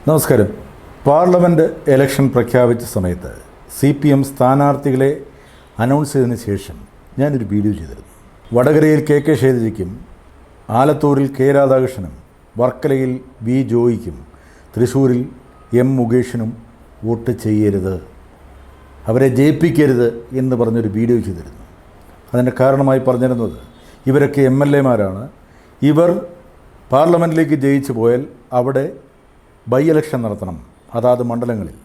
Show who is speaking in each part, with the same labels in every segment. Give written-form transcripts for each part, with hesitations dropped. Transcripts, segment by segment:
Speaker 1: നമസ്കാരം. Parliament election പ്രഖ്യാപിച്ച സമയത്ത് CPM സ്ഥാനാർത്ഥികളെ അനൗൺസ് ചെയ്തതിന് ശേഷം ഞാനൊരു വീഡിയോ ചെയ്തിരുന്നു. വടകരയിൽ KK ശൈലജയ്ക്കും ആലത്തൂരിൽ K രാധാകൃഷ്ണനും വർക്കലയിൽ V ജോയിക്കും തൃശ്ശൂരിൽ M മുകേഷിനും വോട്ട് ചെയ്യരുത്, അവരെ ജയിപ്പിക്കരുത് എന്ന് പറഞ്ഞൊരു വീഡിയോ ചെയ്തിരുന്നു. അതിൻ്റെ കാരണമായി പറഞ്ഞിരുന്നത് ഇവരൊക്കെ MLA-മാരാണ്. ഇവർ പാർലമെൻറ്റിലേക്ക് ജയിച്ചു പോയാൽ അവിടെ ബൈ ഇലക്ഷൻ നടത്തണം അതാത് മണ്ഡലങ്ങളിൽ.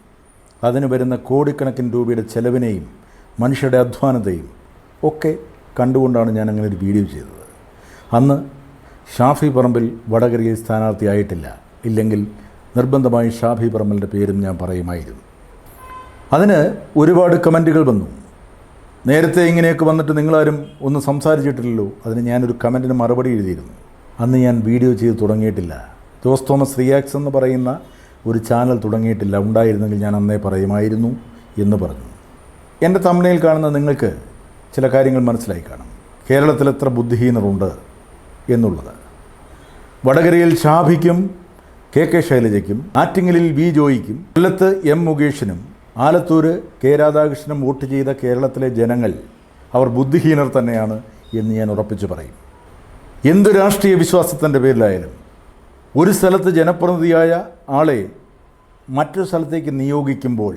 Speaker 1: അതിന് വരുന്ന കോടിക്കണക്കിന് രൂപയുടെ ചെലവിനെയും മനുഷ്യരുടെ അധ്വാനത്തെയും ഒക്കെ കണ്ടുകൊണ്ടാണ് ഞാൻ അങ്ങനെ ഒരു വീഡിയോ ചെയ്തത്. അന്ന് ഷാഫി പറമ്പിൽ വടകരയിൽ സ്ഥാനാർത്ഥിയായിട്ടില്ല. ഇല്ലെങ്കിൽ നിർബന്ധമായി ഷാഫി പറമ്പലിൻ്റെ പേരും ഞാൻ പറയുമായിരുന്നു. അതിന് ഒരുപാട് കമൻറ്റുകൾ വന്നു. നേരത്തെ ഇങ്ങനെയൊക്കെ വന്നിട്ട് നിങ്ങളാരും ഒന്നും സംസാരിച്ചിട്ടില്ലല്ലോ. അതിന് ഞാനൊരു കമൻറ്റിന് മറുപടി എഴുതിയിരുന്നു. അന്ന് ഞാൻ വീഡിയോ ചെയ്ത് തുടങ്ങിയിട്ടില്ല. ജോസ് തോമസ് റിയാക്സ് എന്ന് പറയുന്ന ഒരു ചാനൽ തുടങ്ങിയിട്ടില്ല. ഉണ്ടായിരുന്നെങ്കിൽ ഞാൻ അന്നേ പറയുമായിരുന്നു എന്ന് പറഞ്ഞു. എൻ്റെ തമ്പനയിൽ കാണുന്ന നിങ്ങൾക്ക് ചില കാര്യങ്ങൾ മനസ്സിലായി കാണും. കേരളത്തിൽ എത്ര ബുദ്ധിഹീനറുണ്ട് എന്നുള്ളത്. വടകരയിൽ ഷാഫിക്കും KK ശൈലജയ്ക്കും ആറ്റിങ്ങലിൽ V ജോയിക്കും കൊല്ലത്ത് M മുകേഷിനും ആലത്തൂർ K രാധാകൃഷ്ണനും വോട്ട് ചെയ്ത കേരളത്തിലെ ജനങ്ങൾ അവർ ബുദ്ധിഹീനർ തന്നെയാണ് എന്ന് ഞാൻ ഉറപ്പിച്ചു പറയും. എന്തു രാഷ്ട്രീയ വിശ്വാസത്തിൻ്റെ പേരിലായാലും ഒരു സ്ഥലത്ത് ജനപ്രതിനിധിയായ ആളെ മറ്റൊരു സ്ഥലത്തേക്ക് നിയോഗിക്കുമ്പോൾ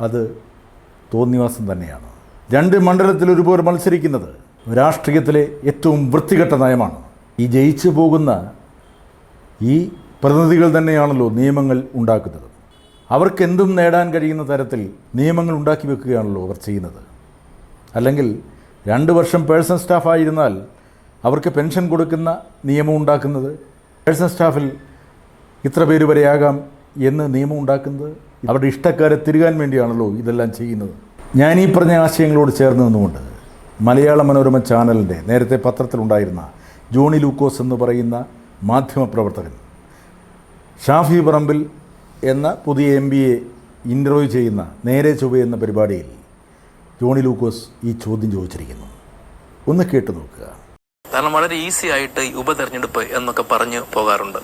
Speaker 1: അത് തോന്നിവാസം തന്നെയാണ്. രണ്ട് മണ്ഡലത്തിൽ ഒരുപോലെ മത്സരിക്കുന്നത് രാഷ്ട്രീയത്തിലെ ഏറ്റവും വൃത്തികെട്ട നയമാണ്. ഈ ജയിച്ചു പോകുന്ന ഈ പ്രതിനിധികൾ തന്നെയാണല്ലോ നിയമങ്ങൾ ഉണ്ടാക്കുന്നത്. അവർക്ക് എന്തും നേടാൻ കഴിയുന്ന തരത്തിൽ നിയമങ്ങൾ ഉണ്ടാക്കി വെക്കുകയാണല്ലോ അവർ ചെയ്യുന്നത്. അല്ലെങ്കിൽ 2 വർഷം പേഴ്സണൽ സ്റ്റാഫായിരുന്നാൽ അവർക്ക് പെൻഷൻ കൊടുക്കുന്ന നിയമം ഉണ്ടാക്കുന്നത്, പേഴ്സണൽ സ്റ്റാഫിൽ ഇത്ര പേര് വരെയാകാം എന്ന് നിയമം ഉണ്ടാക്കുന്നത് അവരുടെ ഇഷ്ടക്കാരെ തിരുകാൻ വേണ്ടിയാണല്ലോ ഇതെല്ലാം ചെയ്യുന്നത്. ഞാൻ ഈ പറഞ്ഞ ആശയങ്ങളോട് ചേർന്ന് നിന്നുകൊണ്ട് മലയാള മനോരമ ചാനലിൻ്റെ നേരത്തെ പത്രത്തിലുണ്ടായിരുന്ന ജോണി ലൂക്കോസ് എന്ന് പറയുന്ന മാധ്യമപ്രവർത്തകൻ ഷാഫി പറമ്പിൽ എന്ന പുതിയ MBA ഇൻ്റർവ്യൂ ചെയ്യുന്ന നേരെ ചൊവ്വ എന്ന പരിപാടിയിൽ ജോണി ലൂക്കോസ് ഈ ചോദ്യം ചോദിച്ചിരിക്കുന്നു. ഒന്ന് കേട്ടു നോക്കുക.
Speaker 2: കാരണം വളരെ ഈസി ആയിട്ട് ഉപതെരഞ്ഞെടുപ്പ് എന്നൊക്കെ പറഞ്ഞു പോകാറുണ്ട്.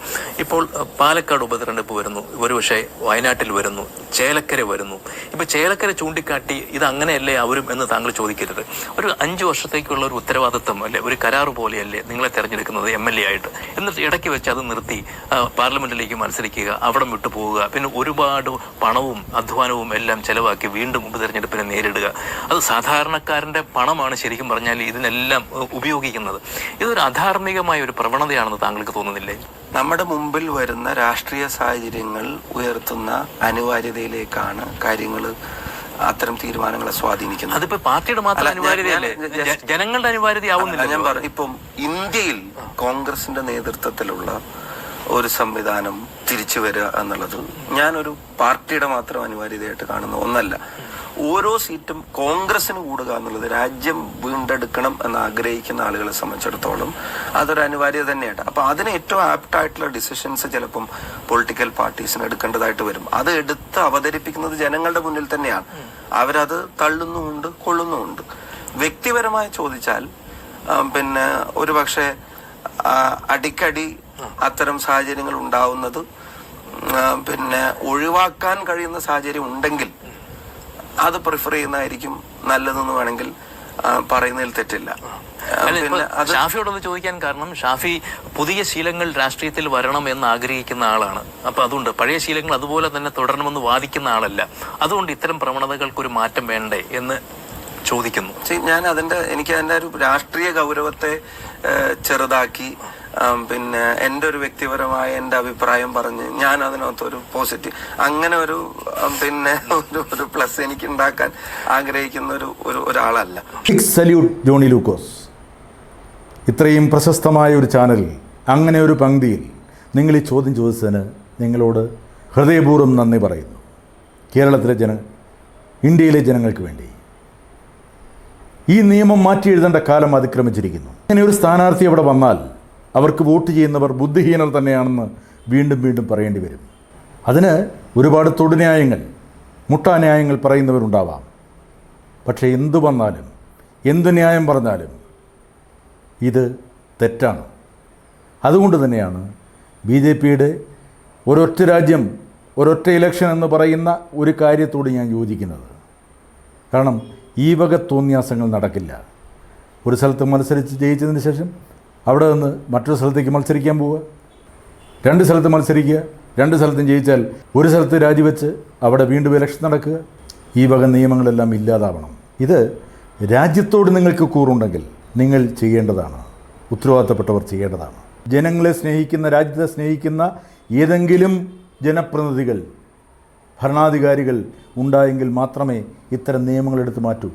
Speaker 2: ഇപ്പോൾ പാലക്കാട് ഉപതെരഞ്ഞെടുപ്പ് വരുന്നു, ഒരുപക്ഷെ വയനാട്ടിൽ വരുന്നു, ചേലക്കര വരുന്നു. ഇപ്പൊ ചേലക്കര ചൂണ്ടിക്കാട്ടി ഇത് അങ്ങനെയല്ലേ അവരും എന്ന് താങ്കൾ ചോദിക്കരുത്. ഒരു 5 വർഷത്തേക്കുള്ള ഒരു ഉത്തരവാദിത്വം അല്ലേ, ഒരു കരാറ് പോലെയല്ലേ നിങ്ങളെ തെരഞ്ഞെടുക്കുന്നത് MLA ആയിട്ട്. എന്നിട്ട് ഇടയ്ക്ക് വെച്ച് അത് നിർത്തി പാർലമെന്റിലേക്ക് മത്സരിക്കുക, അവിടെ വിട്ടു പോവുക, പിന്നെ ഒരുപാട് പണവും അധ്വാനവും എല്ലാം ചെലവാക്കി വീണ്ടും ഉപതെരഞ്ഞെടുപ്പിനെ നേരിടുക. അത് സാധാരണക്കാരന്റെ പണമാണ് ശരിക്കും പറഞ്ഞാൽ ഇതിനെല്ലാം ഉപയോഗിക്കുന്നത്. ഇതൊരു അധാർമികമായ ഒരു പ്രവണതയാണെന്ന് താങ്കൾക്ക് തോന്നുന്നില്ലേ?
Speaker 3: നമ്മുടെ മുമ്പിൽ വരുന്ന രാഷ്ട്രീയ സാഹചര്യങ്ങൾ ഉയർത്തുന്ന അനിവാര്യതയിലേക്കാണ് കാര്യങ്ങൾ അത്തരം തീരുമാനങ്ങളെ സ്വാധീനിക്കുന്നത്.
Speaker 2: അതിപ്പോ പാർട്ടിയുടെ മാത്രം അനിവാര്യതയല്ലേ, ജനങ്ങളുടെ അനിവാര്യതയാവുന്നില്ല.
Speaker 3: ഞാൻ പറഞ്ഞു, ഇപ്പം ഇന്ത്യയിൽ കോൺഗ്രസിന്റെ നേതൃത്വത്തിലുള്ള ഒരു സംവിധാനം തിരിച്ചു വരിക എന്നുള്ളത് ഞാനൊരു പാർട്ടിയുടെ മാത്രം അനിവാര്യതയായിട്ട് കാണുന്ന ഒന്നല്ല. ഓരോ സീറ്റും കോൺഗ്രസിന് കൂടുക എന്നുള്ളത് രാജ്യം വീണ്ടെടുക്കണം എന്ന് ആഗ്രഹിക്കുന്ന ആളുകളെ സംബന്ധിച്ചിടത്തോളം അതൊരു അനിവാര്യത തന്നെയാണ്. അപ്പൊ അതിന് ഏറ്റവും ആപ്റ്റായിട്ടുള്ള ഡിസിഷൻസ് ചിലപ്പം പൊളിറ്റിക്കൽ പാർട്ടീസിന് എടുക്കേണ്ടതായിട്ട് വരും. അത് എടുത്ത് അവതരിപ്പിക്കുന്നത് ജനങ്ങളുടെ മുന്നിൽ തന്നെയാണ്. അവരത് തള്ളുന്നുമുണ്ട്, കൊള്ളുന്നുമുണ്ട്. വ്യക്തിപരമായി ചോദിച്ചാൽ പിന്നെ ഒരു പക്ഷേ അടിക്കടി അത്തരം സാഹചര്യങ്ങൾ ഉണ്ടാവുന്നത് പിന്നെ ഒഴിവാക്കാൻ കഴിയുന്ന സാഹചര്യം ഉണ്ടെങ്കിൽ അത് പ്രിഫർ ചെയ്യുന്നതായിരിക്കും നല്ലതെന്ന് വേണമെങ്കിൽ പറയുന്നതിൽ തെറ്റില്ല.
Speaker 2: ഷാഫിയോടൊന്ന് ചോദിക്കാൻ കാരണം ഷാഫി പുതിയ ശീലങ്ങൾ രാഷ്ട്രീയത്തിൽ വരണം എന്ന് ആഗ്രഹിക്കുന്ന ആളാണ്. അപ്പൊ അതുകൊണ്ട് പഴയ ശീലങ്ങൾ അതുപോലെ തന്നെ തുടരണമെന്ന് വാദിക്കുന്ന ആളല്ല. അതുകൊണ്ട് ഇത്തരം പ്രവണതകൾക്കൊരു മാറ്റം വേണ്ടേ എന്ന് ചോദിക്കുന്നു.
Speaker 3: ഞാൻ എനിക്ക് അതിന്റെ ഒരു രാഷ്ട്രീയ ഗൗരവത്തെ ചെറുതാക്കി പിന്നെ എൻ്റെ ഒരു വ്യക്തിപരമായ എൻ്റെ അഭിപ്രായം പറഞ്ഞ് ഞാൻ അതിനകത്തൊരു പോസിറ്റീവ് അങ്ങനെ ഒരു പിന്നെ ഒരു പ്ലസ് എനിക്ക് ഉണ്ടാക്കാൻ ആഗ്രഹിക്കുന്ന ഒരാളല്ല.
Speaker 1: സല്യൂട്ട് ജോണി ലൂക്കോസ്. ഇത്രയും പ്രശസ്തമായ ഒരു ചാനലിൽ അങ്ങനെ ഒരു പങ്ക്തിയിൽ നിങ്ങൾ ഈ ചോദ്യം ചോദിച്ചതിന് നിങ്ങളോട് ഹൃദയപൂർവ്വം നന്ദി പറയുന്നു. കേരളത്തിലെ ഇന്ത്യയിലെ ജനങ്ങൾക്ക് വേണ്ടി ഈ നിയമം മാറ്റി എഴുതേണ്ട കാലം അതിക്രമിച്ചിരിക്കുന്നു. ഇങ്ങനെ ഒരു സ്ഥാനാർത്ഥി അവിടെ വന്നാൽ അവർക്ക് വോട്ട് ചെയ്യുന്നവർ ബുദ്ധിഹീനർ തന്നെയാണെന്ന് വീണ്ടും വീണ്ടും പറയേണ്ടി വരും. അതിന് ഒരുപാട് തൊടുന്യായങ്ങൾ, മുട്ടാന്യായങ്ങൾ പറയുന്നവരുണ്ടാവാം. പക്ഷേ എന്തു വന്നാലും എന്ത് ന്യായം പറഞ്ഞാലും ഇത് തെറ്റാണ്. അതുകൊണ്ട് തന്നെയാണ് BJPയുടെ ഒരൊറ്റ രാജ്യം ഒരൊറ്റ ഇലക്ഷൻ എന്ന് പറയുന്ന ഒരു കാര്യത്തോട് ഞാൻ യോജിക്കുന്നത്. കാരണം ഈ വക തോന്നിയാസങ്ങൾ നടക്കില്ല. ഒരു സ്ഥലത്ത് മത്സരിച്ച് ജയിച്ചതിന് ശേഷം അവിടെ നിന്ന് മറ്റൊരു സ്ഥലത്തേക്ക് മത്സരിക്കാൻ പോവുക, 2 സ്ഥലത്ത് മത്സരിക്കുക, 2 സ്ഥലത്തും ജയിച്ചാൽ ഒരു സ്ഥലത്ത് രാജിവെച്ച് അവിടെ വീണ്ടും ഇലക്ഷൻ നടക്കുക. ഈ വക നിയമങ്ങളെല്ലാം ഇല്ലാതാവണം. ഇത് രാജ്യത്തോട് നിങ്ങൾക്ക് കൂറുണ്ടെങ്കിൽ നിങ്ങൾ ചെയ്യേണ്ടതാണ്, ഉത്തരവാദിത്തപ്പെട്ടവർ ചെയ്യേണ്ടതാണ്. ജനങ്ങളെ സ്നേഹിക്കുന്ന, രാജ്യത്തെ സ്നേഹിക്കുന്ന ഏതെങ്കിലും ജനപ്രതിനിധികൾ, ഭരണാധികാരികൾ ഉണ്ടായെങ്കിൽ മാത്രമേ ഇത്തരം നിയമങ്ങൾ എടുത്തു മാറ്റൂ.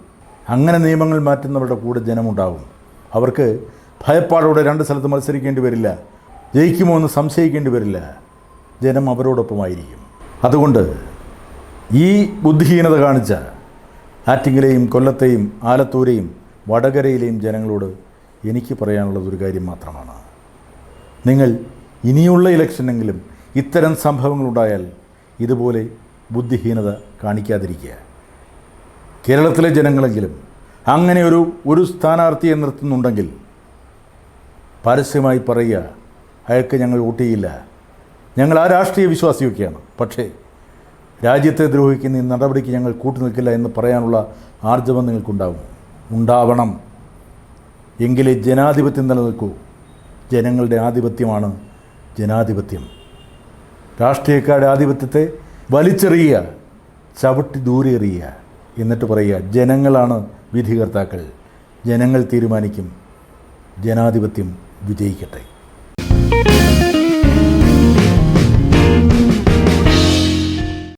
Speaker 1: അങ്ങനെ നിയമങ്ങൾ മാറ്റുന്നവരുടെ കൂടെ ജനമുണ്ടാകും. അവർക്ക് ഭയപ്പാടോടെ 2 സ്ഥലത്ത് മത്സരിക്കേണ്ടി വരില്ല, ജയിക്കുമോ എന്ന് സംശയിക്കേണ്ടി വരില്ല. ജനം അവരോടൊപ്പമായിരിക്കും. അതുകൊണ്ട് ഈ ബുദ്ധിഹീനത കാണിച്ച ആറ്റിങ്ങലെയും കൊല്ലത്തെയും ആലത്തൂരെയും വടകരയിലെയും ജനങ്ങളോട് എനിക്ക് പറയാനുള്ളത് ഒരു കാര്യം മാത്രമാണ്. നിങ്ങൾ ഇനിയുള്ള ഇലക്ഷനെങ്കിലും ഇത്തരം സംഭവങ്ങളുണ്ടായാൽ ഇതുപോലെ ബുദ്ധിഹീനത കാണിക്കാതിരിക്കുക. കേരളത്തിലെ ജനങ്ങളെങ്കിലും അങ്ങനെ ഒരു സ്ഥാനാർത്ഥിയെ നിർത്തുന്നുണ്ടെങ്കിൽ പരസ്യമായി പറയുക, അയാൾക്ക് ഞങ്ങൾ വോട്ട് ചെയ്യില്ല, ഞങ്ങൾ ആ രാഷ്ട്രീയ വിശ്വാസിയൊക്കെയാണ്, പക്ഷേ രാജ്യത്തെ ദ്രോഹിക്കുന്ന ഈ നടപടിക്ക് ഞങ്ങൾ കൂട്ടുനിൽക്കില്ല എന്ന് പറയാനുള്ള ആർജവം ഉണ്ടാവണം. എങ്കിലേ ജനാധിപത്യം നിലനിൽക്കൂ. ജനങ്ങളുടെ ആധിപത്യമാണ് ജനാധിപത്യം. രാഷ്ട്രീയക്കാരുടെ ആധിപത്യത്തെ വലിച്ചെറിയുക, ചവിട്ടി ദൂരെ എറിയുക, എന്നിട്ട് പറയുക ജനങ്ങളാണ് വിധികർത്താക്കൾ, ജനങ്ങൾ തീരുമാനിക്കും, ജനാധിപത്യം വിജയിക്കട്ടെ.